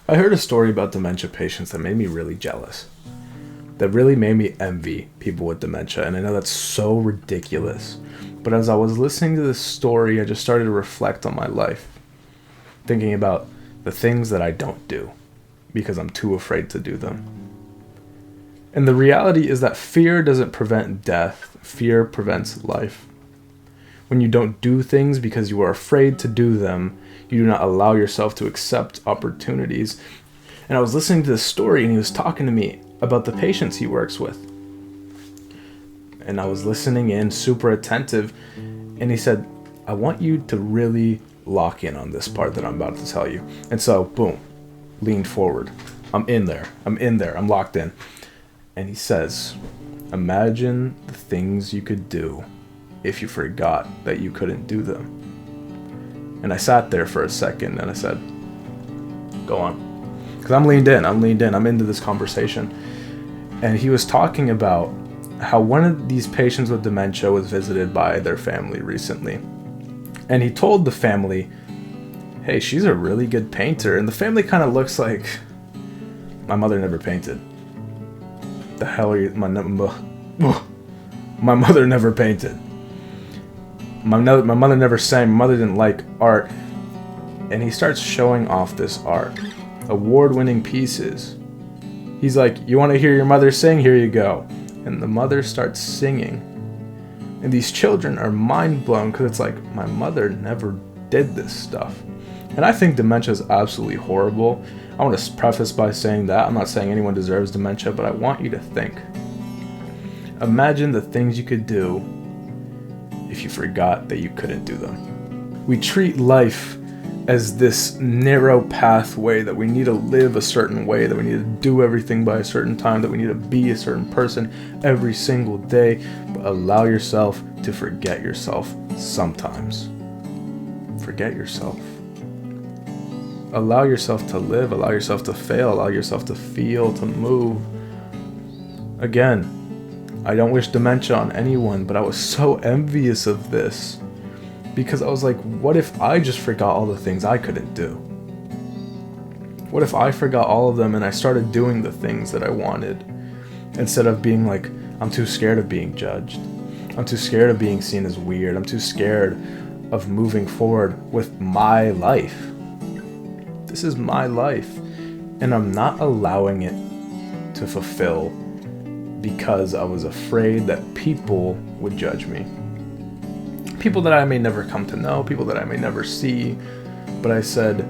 I heard a story about dementia patients that made me really jealous. That really made me envy people with dementia. And I know that's so ridiculous. But as I was listening to this story, I just started to reflect on my life. Thinking about the things that I don't do because I'm too afraid to do them. And the reality is that fear doesn't prevent death. Fear prevents life. When you don't do things because you are afraid to do them, you do not allow yourself to accept opportunities. And I was listening to this story and he was talking to me about the patients he works with. And I was listening in, super attentive. And he said, I want you to really lock in on this part that I'm about to tell you. And so, boom, leaned forward. I'm in there. I'm locked in. And he says, imagine the things you could do if you forgot that you couldn't do them. And I sat there for a second and I said, go on. Because I'm leaned in. I'm into this conversation. And he was talking about how one of these patients with dementia was visited by their family recently. And he told the family, hey, she's a really good painter. And the family kind of looks like, my mother never painted. The hell are you? My mother never painted. My mother never sang. My mother didn't like art. And he starts showing off this art. Award-winning pieces. He's like, you want to hear your mother sing? Here you go. And the mother starts singing. And these children are mind blown because it's like, my mother never did this stuff. And I think dementia is absolutely horrible. I want to preface by saying that. I'm not saying anyone deserves dementia, but I want you to think. Imagine the things you could do if you forgot that you couldn't do them. We treat life as this narrow pathway that we need to live a certain way, that we need to do everything by a certain time, that we need to be a certain person every single day. But allow yourself to forget yourself sometimes. Forget yourself. Allow yourself to live, allow yourself to fail, allow yourself to feel, to move. Again, I don't wish dementia on anyone, but I was so envious of this because I was like, what if I just forgot all the things I couldn't do? What if I forgot all of them and I started doing the things that I wanted instead of being like, I'm too scared of being judged. I'm too scared of being seen as weird. I'm too scared of moving forward with my life. This is my life, and I'm not allowing it to fulfill because I was afraid that people would judge me. People that I may never come to know, people that I may never see, but I said,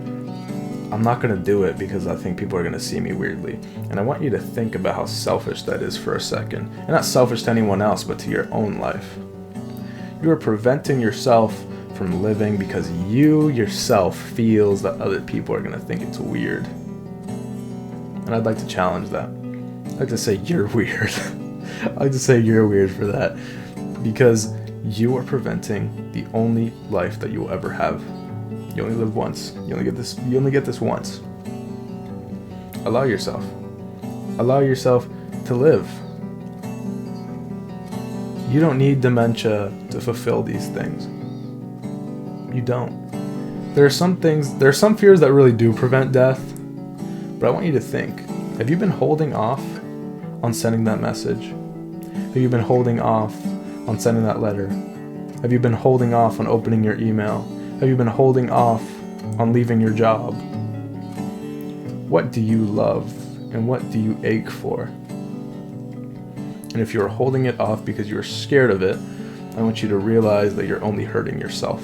I'm not going to do it because I think people are going to see me weirdly. And I want you to think about how selfish that is for a second. And not selfish to anyone else, but to your own life. You are preventing yourself from living because you yourself feels that other people are going to think it's weird. And I'd like to challenge that. I'd like to say you're weird. I'd like to say you're weird for that because you are preventing the only life that you'll ever have. You only live once. You only get this once. Allow yourself. Allow yourself to live. You don't need dementia to fulfill these things. You don't. There are some fears that really do prevent death, but I want you to think, have you been holding off on sending that message? Have you been holding off on sending that letter? Have you been holding off on opening your email? Have you been holding off on leaving your job? What do you love and what do you ache for? And if you're holding it off because you're scared of it, I want you to realize that you're only hurting yourself.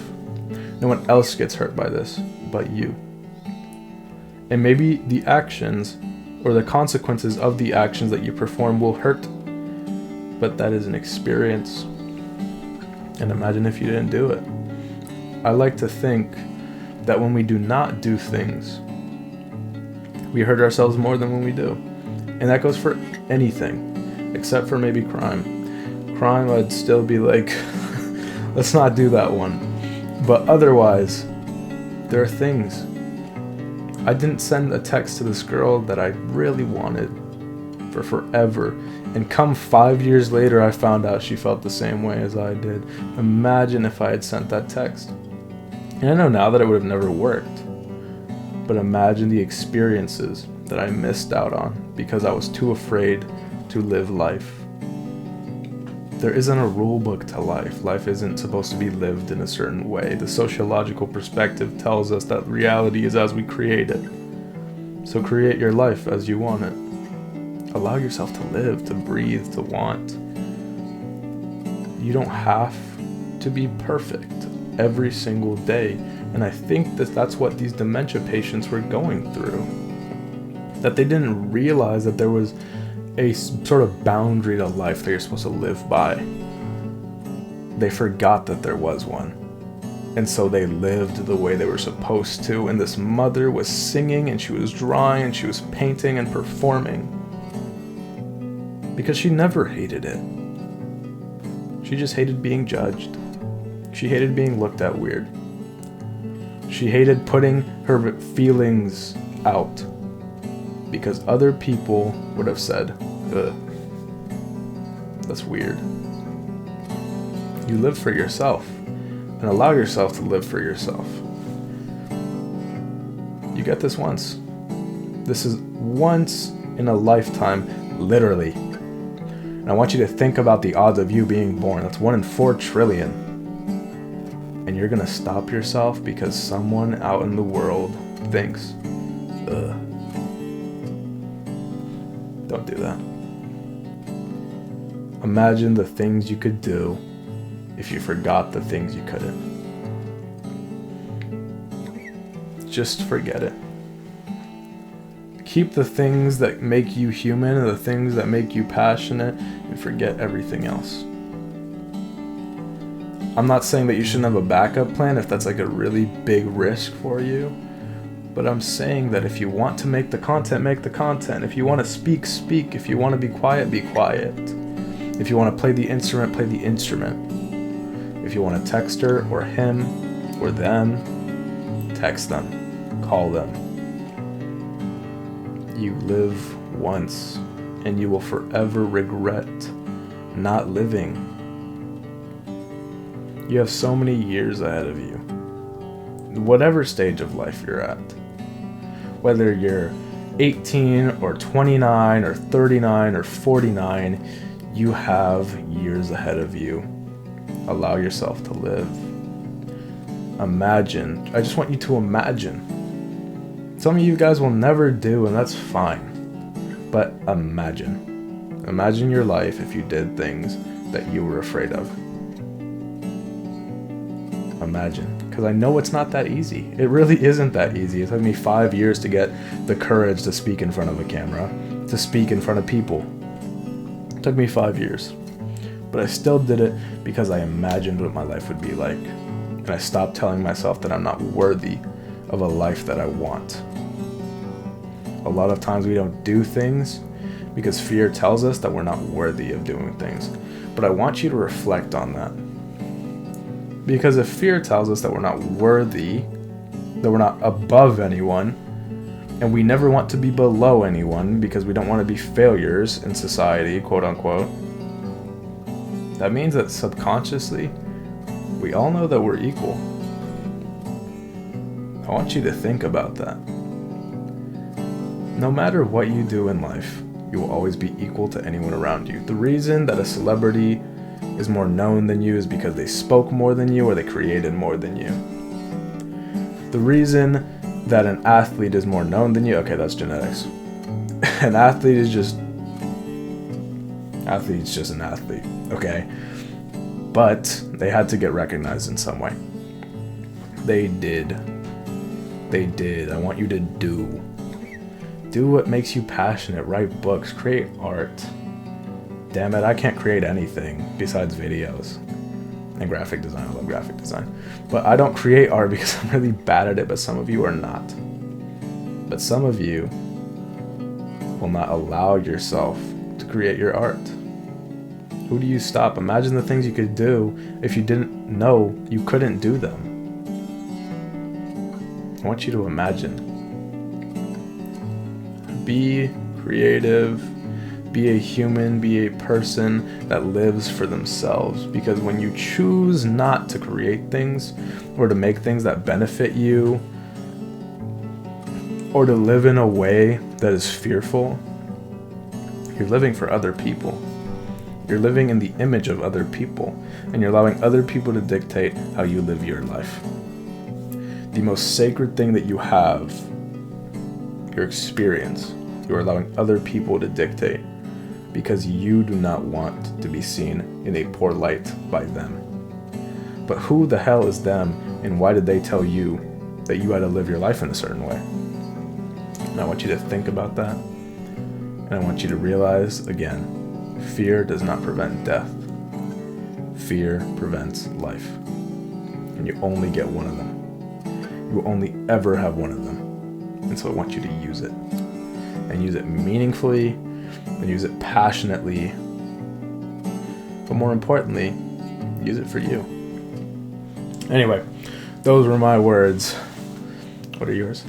No one else gets hurt by this but you. And maybe the actions or the consequences of the actions that you perform will hurt, but that is an experience. And imagine if you didn't do it. I like to think that when we do not do things, we hurt ourselves more than when we do. And that goes for anything, except for maybe crime. Crime, I'd still be like, let's not do that one. But otherwise, there are things. I didn't send a text to this girl that I really wanted for forever. And come 5 years later, I found out she felt the same way as I did. Imagine if I had sent that text. And I know now that it would have never worked. but imagine the experiences that I missed out on because I was too afraid to live life. There isn't a rule book to life. Life isn't supposed to be lived in a certain way. The sociological perspective tells us that reality is as we create it. So create your life as you want it. Allow yourself to live, to breathe, to want. You don't have to be perfect every single day. And I think that that's what these dementia patients were going through. That they didn't realize that there was a sort of boundary to life that you're supposed to live by. They forgot that there was one. And so they lived the way they were supposed to. And this mother was singing and she was drawing and she was painting and performing. Because she never hated it. She just hated being judged. She hated being looked at weird. She hated putting her feelings out because other people would have said, ugh, that's weird. You live for yourself and allow yourself to live for yourself. You get this once. This is once in a lifetime, literally. And I want you to think about the odds of you being born. That's 1 in 4 trillion. And you're gonna stop yourself because someone out in the world thinks, ugh. Don't do that. Imagine the things you could do if you forgot the things you couldn't. Just forget it. Keep the things that make you human and the things that make you passionate and forget everything else. I'm not saying that you shouldn't have a backup plan if that's like a really big risk for you. But I'm saying that if you want to make the content, make the content. If you want to speak, speak. If you want to be quiet, be quiet. If you want to play the instrument, play the instrument. If you want to text her or him or them, text them. Call them. You live once and you will forever regret not living. You have so many years ahead of you. Whatever stage of life you're at. Whether you're 18 or 29 or 39 or 49, you have years ahead of you. Allow yourself to live. Imagine. I just want you to imagine. Some of you guys will never do, and that's fine. But imagine. Imagine your life if you did things that you were afraid of. Imagine. Because I know it's not that easy. It really isn't that easy. It took me 5 years to get the courage to speak in front of a camera, to speak in front of people. It took me 5 years. But I still did it because I imagined what my life would be like. And I stopped telling myself that I'm not worthy of a life that I want. A lot of times we don't do things because fear tells us that we're not worthy of doing things. But I want you to reflect on that. Because if fear tells us that we're not worthy, that we're not above anyone, and we never want to be below anyone because we don't want to be failures in society, quote unquote, that means that subconsciously, we all know that we're equal. I want you to think about that. No matter what you do in life, you will always be equal to anyone around you. The reason that a celebrity is more known than you is because they spoke more than you or they created more than you. The reason that an athlete is more known than you, okay, that's genetics. An athlete's just an athlete, okay? But they had to get recognized in some way. They did. I want you to do. Do what makes you passionate. Write books, create art. Damn it, I can't create anything besides videos and graphic design. I love graphic design. But I don't create art because I'm really bad at it, but some of you are not. But some of you will not allow yourself to create your art. Who do you stop? Imagine the things you could do if you didn't know you couldn't do them. I want you to imagine. Be creative. Be a human, be a person that lives for themselves. Because when you choose not to create things or to make things that benefit you, or to live in a way that is fearful, you're living for other people. You're living in the image of other people, and you're allowing other people to dictate how you live your life. The most sacred thing that you have, your experience, you are allowing other people to dictate because you do not want to be seen in a poor light by them. But who the hell is them, and why did they tell you that you had to live your life in a certain way? And I want you to think about that, and I want you to realize, again, fear does not prevent death. Fear prevents life. And you only get one of them. You will only ever have one of them. And so I want you to use it. And use it meaningfully, and use it passionately. But more importantly, use it for you. Anyway, those were my words. What are yours?